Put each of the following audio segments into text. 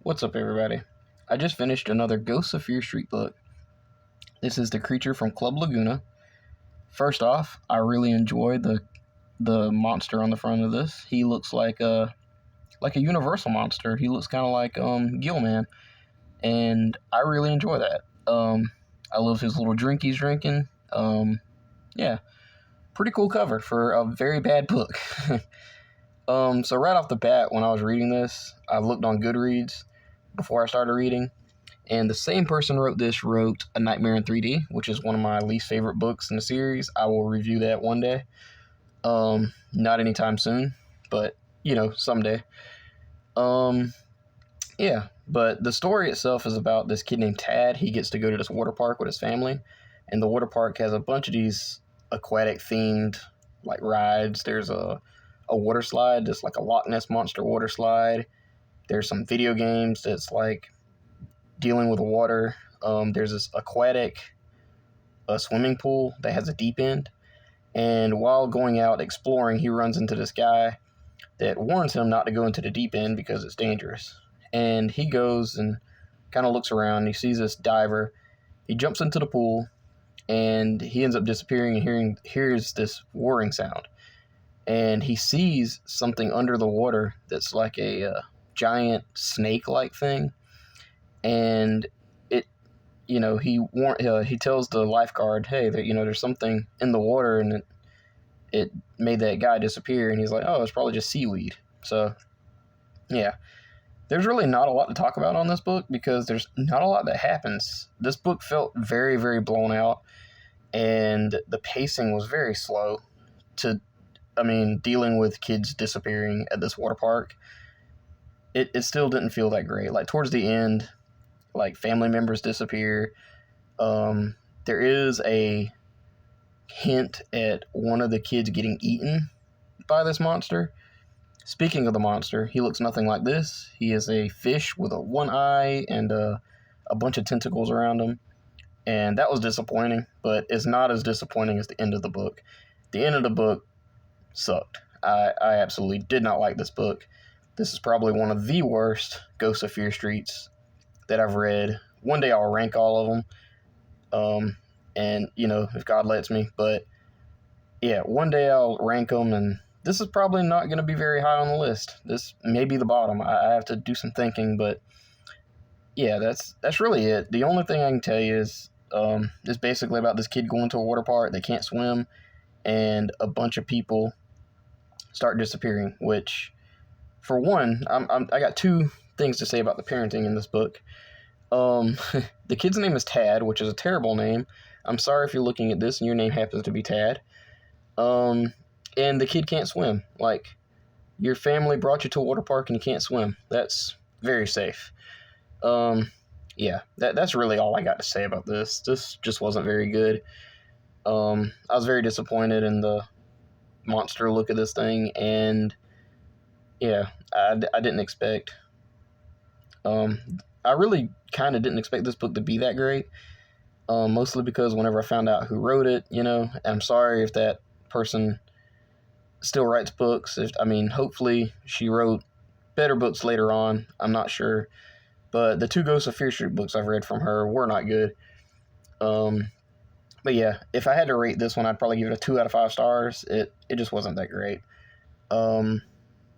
What's up, everybody? I just finished another Ghosts of Fear Street book. This is The Creature from Club Lagoona. First off, I really enjoyed the monster on the front of this. He looks like a universal monster. He looks kind of like Gilman, and I really enjoy that. I love his little drink he's drinking. Yeah, pretty cool cover for a very bad book. So right off the bat, when I was reading this, I looked on Goodreads before I started reading, and the same person wrote A Nightmare in 3D, which is one of my least favorite books in the series. I will review that one day. Not anytime soon, but, someday. Yeah, but the story itself is about this kid named Tad. He gets to go to this water park with his family, and the water park has a bunch of these aquatic-themed, rides. There's a water slide, just like a Loch Ness Monster water slide. There's some video games that's dealing with water. There's this aquatic swimming pool that has a deep end. And while going out exploring, he runs into this guy that warns him not to go into the deep end because it's dangerous. And he goes and kind of looks around. And he sees this diver. He jumps into the pool, and he ends up disappearing and hears this whirring sound. And he sees something under the water that's like a giant snake-like thing, and he tells the lifeguard, hey, there's something in the water, and it made that guy disappear. And he's like, oh, it's probably just seaweed. So yeah, there's really not a lot to talk about on this book because there's not a lot that happens. This book felt very, very blown out, and the pacing was very slow dealing with kids disappearing at this water park. It still didn't feel that great. Towards the end, family members disappear. There is a hint at one of the kids getting eaten by this monster. Speaking of the monster, he looks nothing like this. He is a fish with one eye and a bunch of tentacles around him. And that was disappointing, but it's not as disappointing as the end of the book. The end of the book sucked. I absolutely did not like this book. This is probably one of the worst Ghosts of Fear Streets that I've read. One day I'll rank all of them, and, if God lets me. But, yeah, one day I'll rank them, and this is probably not going to be very high on the list. This may be the bottom. I have to do some thinking, but, yeah, that's really it. The only thing I can tell you is it's basically about this kid going to a water park. They can't swim, and a bunch of people start disappearing, which, for one, I got two things to say about the parenting in this book. The kid's name is Tad, which is a terrible name. I'm sorry if you're looking at this and your name happens to be Tad. And the kid can't swim. Your family brought you to a water park and you can't swim. That's very safe. Yeah, that's really all I got to say about this. This just wasn't very good. I was very disappointed in the monster look of this thing, and yeah, I didn't expect. I really kind of didn't expect this book to be that great. Mostly because whenever I found out who wrote it, I'm sorry if that person still writes books. Hopefully she wrote better books later on. I'm not sure, but the two Ghosts of Fear Street books I've read from her were not good. But yeah, if I had to rate this one, I'd probably give it a 2 out of 5 stars. It just wasn't that great.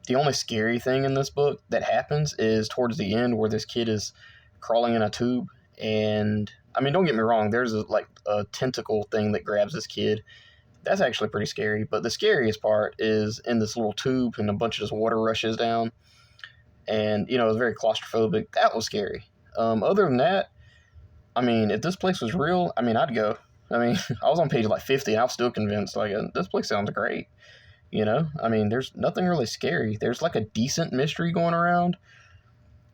The only scary thing in this book that happens is towards the end where this kid is crawling in a tube. And, don't get me wrong, there's a tentacle thing that grabs this kid. That's actually pretty scary. But the scariest part is in this little tube and a bunch of this water rushes down. And, it's very claustrophobic. That was scary. Other than that, if this place was real, I'd go. I was on page 50 and I was still convinced, this place sounds great. There's nothing really scary. There's a decent mystery going around,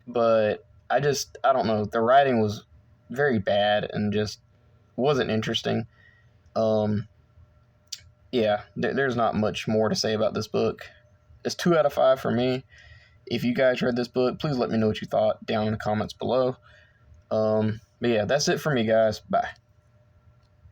but I don't know. The writing was very bad and just wasn't interesting. Yeah, there's not much more to say about this book. It's 2 out of 5 for me. If you guys read this book, please let me know what you thought down in the comments below. But yeah, that's it for me, guys. Bye.